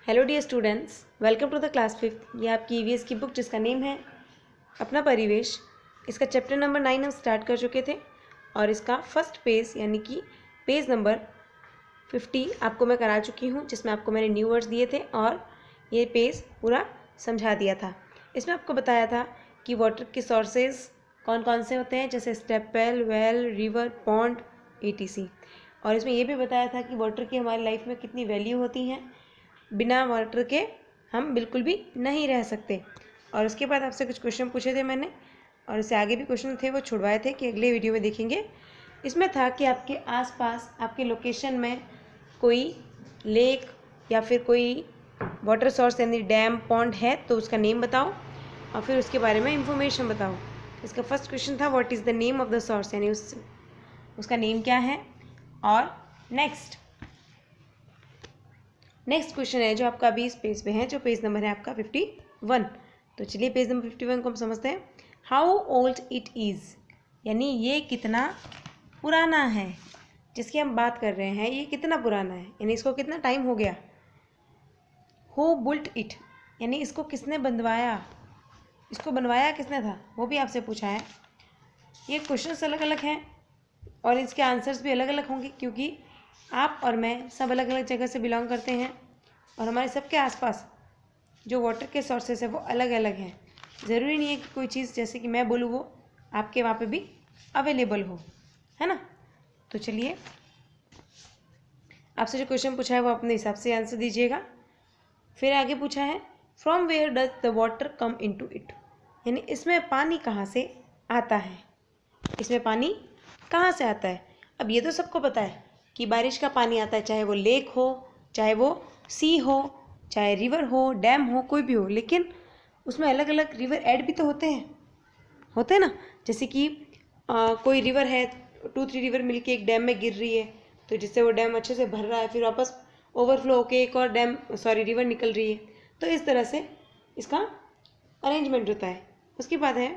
Hello dear students, welcome to the class 5th। ये आपकी EVS की बुक जिसका नेम है अपना परिवेश। इसका चैप्टर नंबर 9 हम स्टार्ट कर चुके थे और इसका फर्स्ट पेज यानी कि पेज नंबर 50 आपको मैं करा चुकी हूँ, जिसमें आपको मैंने न्यू वर्ड्स दिए थे और ये पेज पूरा समझा दिया था। इसमें आपको बताया था कि वाटर के सोर्सेज कौन कौन से होते हैं, जैसे stepwell, well, river, pond, etc। और इसमें ये भी बताया था कि वाटर की हमारी लाइफ में कितनी वैल्यू होती हैं, बिना वाटर के हम बिल्कुल भी नहीं रह सकते। और उसके बाद आपसे कुछ क्वेश्चन पूछे थे मैंने, और इससे आगे भी क्वेश्चन थे वो छुड़वाए थे कि अगले वीडियो में देखेंगे। इसमें था कि आपके आसपास आपके लोकेशन में कोई लेक या फिर कोई वाटर सोर्स यानी डैम, पॉन्ड है तो उसका नेम बताओ और फिर उसके बारे में इंफॉर्मेशन बताओ। इसका फर्स्ट क्वेश्चन था what is the name of the source, यानी उसका नेम क्या है। और नेक्स्ट क्वेश्चन है जो आपका अभी इस पेज पे है, जो पेज नंबर है आपका 51। तो चलिए पेज नंबर 51 को हम समझते हैं। हाउ ओल्ड इट इज़, यानी ये कितना पुराना है। जिसकी हम बात कर रहे हैं ये कितना पुराना है, यानी इसको कितना टाइम हो गया। हु बुल्ट इट, यानी इसको किसने बनवाया, इसको बनवाया किसने था, वो भी आपसे पूछा है। ये क्वेश्चंस अलग अलग हैं और इसके आंसर्स भी अलग अलग होंगे, क्योंकि आप और मैं सब अलग अलग जगह से बिलोंग करते हैं और हमारे सबके आसपास जो वाटर के सोर्सेस है वो अलग अलग हैं। ज़रूरी नहीं है कि कोई चीज़ जैसे कि मैं बोलूँ वो आपके वहाँ पे भी अवेलेबल हो, है ना। तो चलिए आपसे जो क्वेश्चन पूछा है वो अपने हिसाब से आंसर दीजिएगा। फिर आगे पूछा है from where does the water come into it, यानी इसमें पानी कहाँ से आता है, इसमें पानी कहाँ से आता है। अब ये तो सबको पता है कि बारिश का पानी आता है, चाहे वो लेक हो, चाहे वो सी हो, चाहे रिवर हो, डैम हो, कोई भी हो। लेकिन उसमें अलग अलग रिवर ऐड भी तो होते हैं ना। जैसे कि कोई रिवर है, 2-3 रिवर मिलके एक डैम में गिर रही है, तो जिससे वो डैम अच्छे से भर रहा है, फिर वापस ओवरफ्लो होके एक और रिवर निकल रही है। तो इस तरह से इसका अरेंजमेंट होता है। उसके बाद है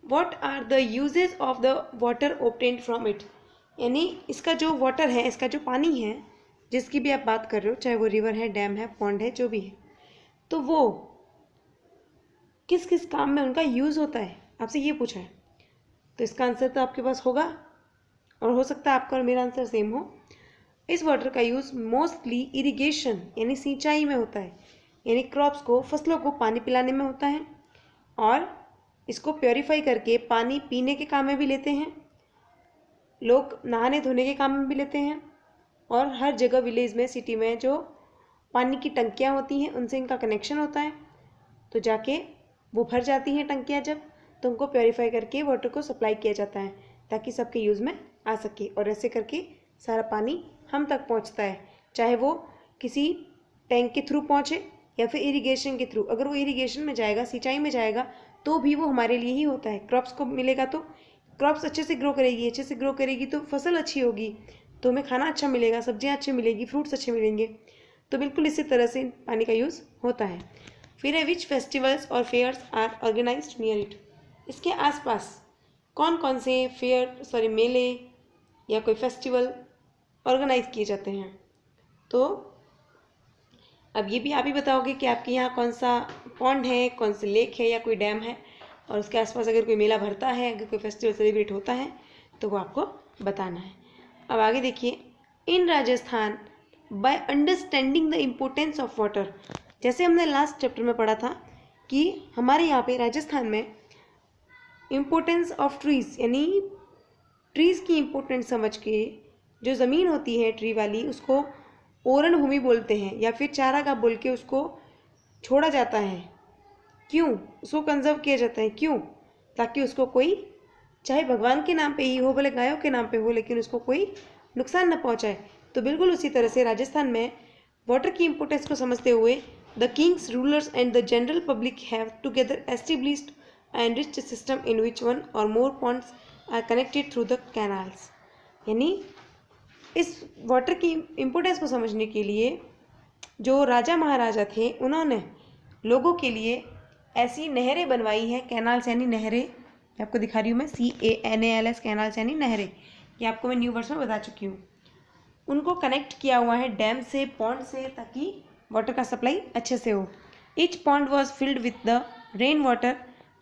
what are the usages of the water obtained from it, यानी इसका जो वाटर है, इसका जो पानी है जिसकी भी आप बात कर रहे हो, चाहे वो रिवर है, डैम है, पॉन्ड है, जो भी है, तो वो किस किस काम में उनका यूज़ होता है, आपसे ये पूछा है। तो इसका आंसर तो आपके पास होगा और हो सकता है आपका और मेरा आंसर सेम हो। इस वाटर का यूज़ मोस्टली इरिगेशन यानी सिंचाई में होता है, यानी क्रॉप्स को, फसलों को पानी पिलाने में होता है, और इसको प्योरीफाई करके पानी पीने के काम में भी लेते हैं, लोग नहाने धोने के काम में भी लेते हैं, और हर जगह विलेज में, सिटी में जो पानी की टंकियाँ होती हैं उनसे इनका कनेक्शन होता है। तो जाके वो भर जाती हैं टंकियाँ जब, तो उनको प्योरीफाई करके वाटर को सप्लाई किया जाता है ताकि सबके यूज़ में आ सके। और ऐसे करके सारा पानी हम तक पहुंचता है, चाहे वो किसी टैंक के थ्रू पहुंचे या फिर इरिगेशन के थ्रू। अगर वो इरिगेशन में जाएगा, सिंचाई में जाएगा, तो भी वो हमारे लिए ही होता है। क्रॉप्स को मिलेगा तो क्रॉप्स अच्छे से ग्रो करेगी, अच्छे से ग्रो करेगी तो फसल अच्छी होगी, तो हमें खाना अच्छा मिलेगा, सब्जियां अच्छी मिलेगी, फ्रूट्स अच्छे मिलेंगे। तो बिल्कुल इसी तरह से पानी का यूज़ होता है। फिर है विच फेस्टिवल्स और fairs are organised near it, इसके आसपास कौन कौन से मेले या कोई फेस्टिवल ऑर्गेनाइज किए जाते हैं। तो अब ये भी आप ही बताओगे कि आपके यहाँ कौन सा पॉन्ड है, कौन सा लेक है या कोई डैम है, और उसके आसपास अगर कोई मेला भरता है, अगर कोई फेस्टिवल सेलिब्रेट होता है तो वो आपको बताना है। अब आगे देखिए, in Rajasthan by understanding the importance of water, जैसे हमने लास्ट चैप्टर में पढ़ा था कि हमारे यहाँ पे राजस्थान में इम्पोर्टेंस ऑफ ट्रीज़, यानी ट्रीज़ की इम्पोर्टेंस समझ के जो ज़मीन होती है ट्री वाली, उसको ओरण भूमि बोलते हैं या फिर चारागाह बोल के उसको छोड़ा जाता है। क्यों उसको कंजर्व किया जाता है, क्यों, ताकि उसको कोई, चाहे भगवान के नाम पे ही हो, भले गायों के नाम पे हो, लेकिन उसको कोई नुकसान न पहुंचाए। तो बिल्कुल उसी तरह से राजस्थान में वाटर की इम्पोर्टेंस को समझते हुए the kings, rulers and the general public have together established and rich system in which one or more ponds are connected through the canals, यानी इस वाटर की इम्पोर्टेंस को समझने के लिए जो राजा महाराजा थे उन्होंने लोगों के लिए ऐसी नहरें बनवाई हैं, कैनाल्स यानी नहरें, आपको दिखा रही हूँ मैं, CANALS, कैनाल्स यानी नहरें, ये आपको मैं न्यू वर्ड्स में बता चुकी हूँ। उनको कनेक्ट किया हुआ है डैम से, पॉन्ड से, ताकि वाटर का सप्लाई अच्छे से हो। Each pond was filled with the rain water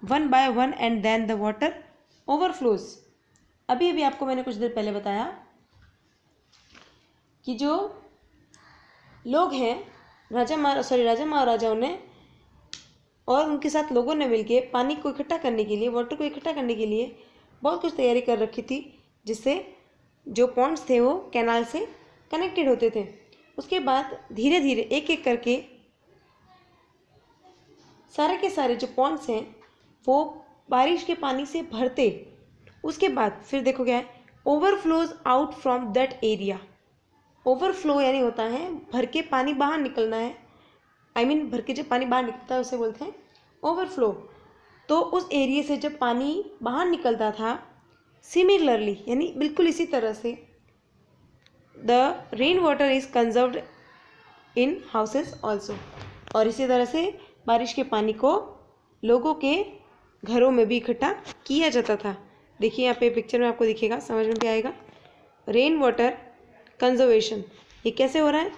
one by one and then the water overflows. अभी अभी आपको मैंने कुछ देर पहले बताया कि जो लोग हैं राजा महाराजाओं ने और उनके साथ लोगों ने मिलकर पानी को इकट्ठा करने के लिए, वाटर को इकट्ठा करने के लिए बहुत कुछ तैयारी कर रखी थी, जिससे जो पॉन्ड्स थे वो कैनाल से कनेक्टेड होते थे। उसके बाद धीरे धीरे एक एक करके सारे के सारे जो पॉन्ड्स हैं वो बारिश के पानी से भरते। उसके बाद फिर देखो क्या है, overflows out from that area. Overflow यानी होता है भर के पानी बाहर निकलना है, भर के जब पानी बाहर निकलता है उसे बोलते हैं ओवरफ्लो। तो उस एरिया से जब पानी बाहर निकलता था, सिमिलरली यानी बिल्कुल इसी तरह से the rain water is conserved in houses also. और इसी तरह से बारिश के पानी को लोगों के घरों में भी इकट्ठा किया जाता था। देखिए यहाँ पे पिक्चर में आपको दिखेगा, समझ में भी आएगा। रेन वाटर कंजर्वेशन ये कैसे हो रहा है,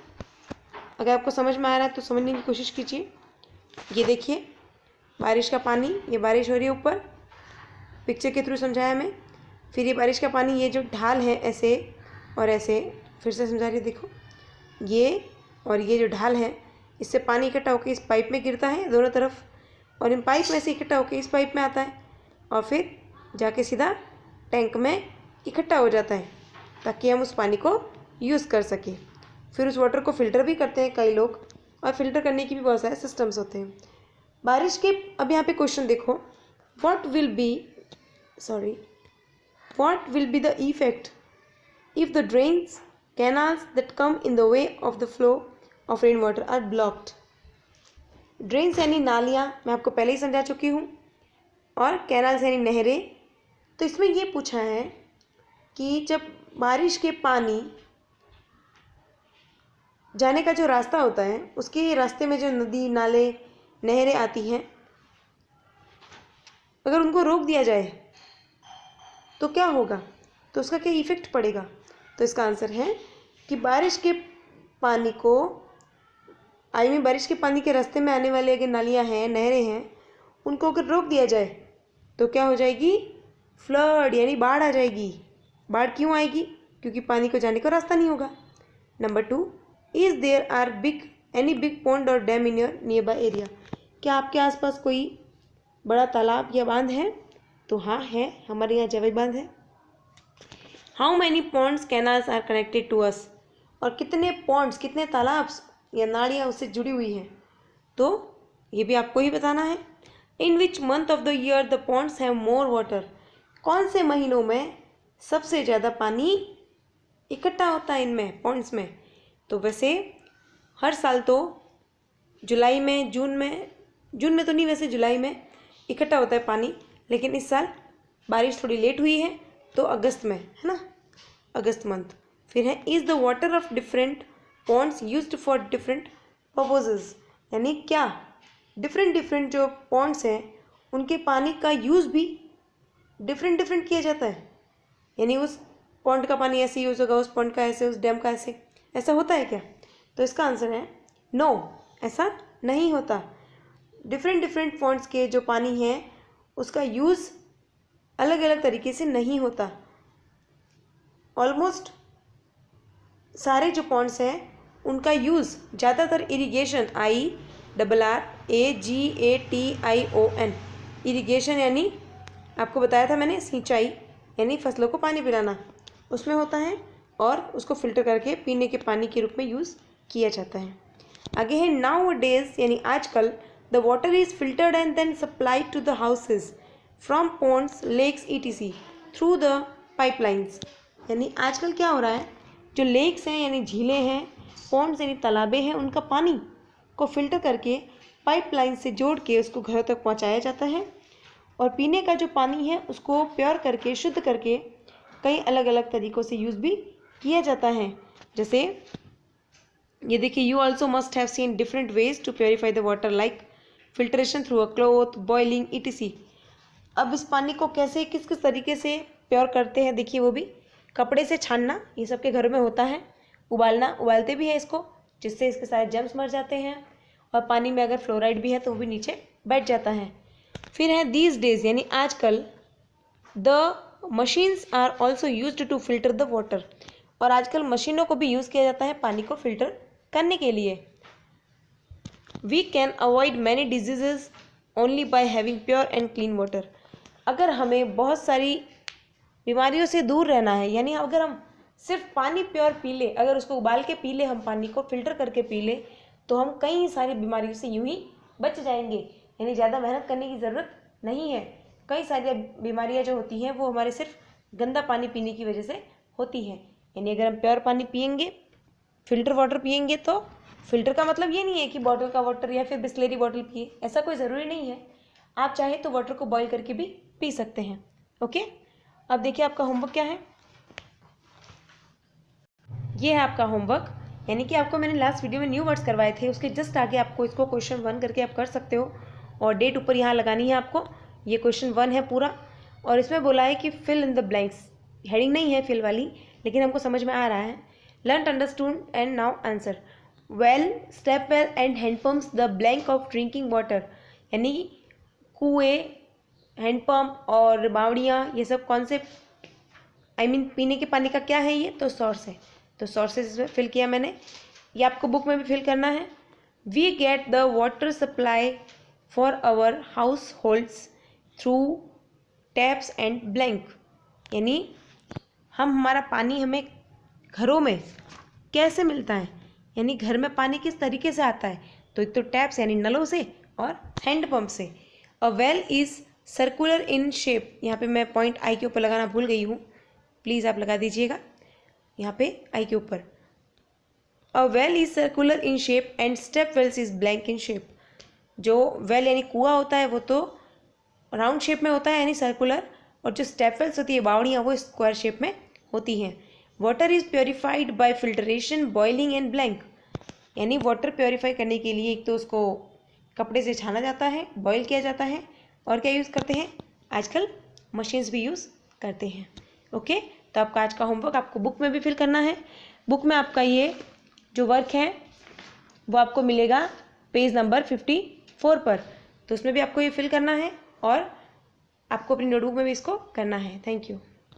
अगर आपको समझ में आ रहा है तो समझने की कोशिश कीजिए। ये देखिए बारिश का पानी, ये बारिश हो रही है ऊपर, पिक्चर के थ्रू समझाया मैं। फिर ये बारिश का पानी, ये जो ढाल है ऐसे और ऐसे, फिर से समझा रही है, देखो ये और ये जो ढाल है, इससे पानी इकट्ठा होकर इस पाइप में गिरता है दोनों तरफ, और इन पाइप में से इकट्ठा होकर इस पाइप में आता है और फिर जाके सीधा टैंक में इकट्ठा हो जाता है, ताकि हम उस पानी को यूज़ कर सकें। फिर उस वाटर को फ़िल्टर भी करते हैं कई लोग, और फिल्टर करने की भी बहुत सारे सिस्टम्स होते हैं बारिश के। अब यहाँ पे क्वेश्चन देखो, what will be the effect if the drains canals that come in the way of the flow of rain water are blocked. Drains यानी नालियाँ, मैं आपको पहले ही समझा चुकी हूँ, और कैनाल्स यानी नहरें। तो इसमें ये पूछा है कि जब बारिश के पानी जाने का जो रास्ता होता है, उसके रास्ते में जो नदी नाले नहरें आती हैं, अगर उनको रोक दिया जाए तो क्या होगा, तो उसका क्या इफेक्ट पड़ेगा। तो इसका आंसर है कि बारिश के पानी को बारिश के पानी के रास्ते में आने वाले अगर नालियाँ हैं, नहरें हैं, उनको अगर रोक दिया जाए तो क्या हो जाएगी, फ्लड यानी बाढ़ आ जाएगी। बाढ़ क्यों आएगी, क्योंकि पानी को जाने का रास्ता नहीं होगा। Number 2, is there are any big pond or dam in your nearby area. क्या आपके आसपास कोई बड़ा तालाब या बांध है, तो हाँ है, हमारे यहाँ जवाई बांध है। How many ponds canals are connected to us, और कितने पॉन्ड्स, कितने तालाब या नालियाँ उससे जुड़ी हुई हैं, तो ये भी आपको ही बताना है। In which month of the year the ponds have more water, कौन से महीनों में सबसे ज़्यादा पानी इकट्ठा होता है इनमें पॉन्ड्स में। तो वैसे हर साल तो जुलाई में, जून में तो नहीं, वैसे जुलाई में इकट्ठा होता है पानी, लेकिन इस साल बारिश थोड़ी लेट हुई है तो अगस्त में, है ना, अगस्त मंथ। फिर है is the water of different ponds used for different purposes, यानी क्या डिफरेंट जो पॉन्ड्स हैं उनके पानी का यूज़ भी डिफरेंट किया जाता है, यानी उस पॉन्ड का पानी ऐसे यूज़ होगा, उस पॉन्ड का ऐसे, उस डैम का ऐसे, ऐसा होता है क्या। तो इसका आंसर है नो, ऐसा नहीं होता। डिफरेंट पॉन्ड्स के जो पानी है उसका यूज़ अलग अलग तरीके से नहीं होता। ऑलमोस्ट सारे जो पॉन्ड्स हैं उनका यूज़ ज़्यादातर इरिगेशन, IRRAGATION, इरिगेशन यानी आपको बताया था मैंने, सिंचाई यानी फसलों को पानी पिलाना, उसमें होता है, और उसको फिल्टर करके पीने के पानी के रूप में यूज़ किया जाता है। आगे है नाउ डेज, यानी आजकल the water is filtered and then supplied to the houses from ponds, lakes ETC through the pipelines. यानी आजकल क्या हो रहा है, जो लेक्स हैं यानी झीलें हैं, पॉन्ड्स यानी तालाबें हैं, उनका पानी को फिल्टर करके पाइपलाइन से जोड़ के उसको घरों तक पहुंचाया जाता है, और पीने का जो पानी है उसको प्योर करके, शुद्ध करके कई अलग अलग तरीक़ों से यूज़ भी किया जाता है। जैसे ये देखिए, you also must have seen different ways to purify the water like filtration through a cloth, boiling ETC। अब इस पानी को कैसे, किस किस तरीके से प्योर करते हैं, देखिए वो भी कपड़े से छानना, ये सबके घर में होता है, उबालना, उबालते भी है इसको, जिससे इसके सारे जर्म्स मर जाते हैं, और पानी में अगर फ्लोराइड भी है तो वो भी नीचे बैठ जाता है। फिर है दीज डेज यानी आजकल, the machines are also used to filter the water, और आजकल मशीनों को भी यूज़ किया जाता है पानी को फिल्टर करने के लिए। We can avoid many diseases only by having pure and clean water, अगर हमें बहुत सारी बीमारियों से दूर रहना है, यानी अगर हम सिर्फ पानी प्योर पी ले, अगर उसको उबाल के पी ले, हम पानी को फिल्टर करके पी ले, तो हम कई सारी बीमारियों से यूं ही बच जाएंगे, यानी ज़्यादा मेहनत करने की ज़रूरत नहीं है। कई सारी बीमारियां जो होती हैं वो हमारे सिर्फ गंदा पानी पीने की वजह से होती है। यानी अगर हम प्योर पानी पियेंगे, फिल्टर वाटर पियेंगे, तो फिल्टर का मतलब ये नहीं है कि बॉटल का वाटर या फिर बिस्लेरी बॉटल पिए, ऐसा कोई ज़रूरी नहीं है। आप चाहे तो वाटर को बॉईल करके भी पी सकते हैं। ओके, अब देखिए आपका होमवर्क क्या है। ये है आपका होमवर्क, यानी कि आपको मैंने लास्ट वीडियो में न्यू वर्ड्स करवाए थे, उसके जस्ट आगे आपको इसको क्वेश्चन 1 करके आप कर सकते हो, और डेट ऊपर यहाँ लगानी है आपको। ये क्वेश्चन 1 है पूरा, और इसमें बोला है कि fill in the blanks, heading नहीं है फिल वाली, लेकिन हमको समझ में आ रहा है। Learn, understood and now answer. Well, step well and handpumps the blank of drinking water, यानी कुएँ, हैंडपम्प और बावड़ियाँ, ये सब कौन से पीने के पानी का क्या है, ये तो सोर्स है। तो सोर्सेज इसमें फिल किया मैंने, ये आपको बुक में भी फिल करना है। We get the water supply for our households through taps and blank, यानी हमारा पानी हमें घरों में कैसे मिलता है, यानी घर में पानी किस तरीके से आता है, तो एक तो टैप्स यानी नलों से, और हैंडपम्प से। अ well is circular in shape, यहाँ पे मैं पॉइंट आई के ऊपर लगाना भूल गई हूँ, प्लीज़ आप लगा दीजिएगा यहाँ पे आई के ऊपर। A well is circular in shape and step wells is blank in shape, जो वेल यानी कुआं होता है वो तो राउंड शेप में होता है यानी सर्कुलर, और जो स्टेप वेल्स होती है बावड़ियाँ वो स्क्वायर शेप में होती हैं। Water is purified by filtration, boiling and blank, यानी वाटर प्योरीफाई करने के लिए एक तो उसको कपड़े से छाना जाता है, बॉईल किया जाता है, और क्या यूज़ करते हैं, आजकल मशीन्स भी यूज़ करते हैं। ओके, तो आपका आज का होमवर्क आपको बुक में भी फिल करना है। बुक में आपका ये जो वर्क है वो आपको मिलेगा पेज नंबर 54 पर, तो उसमें भी आपको ये फिल करना है, और आपको अपनी नोटबुक में भी इसको करना है। Thank you.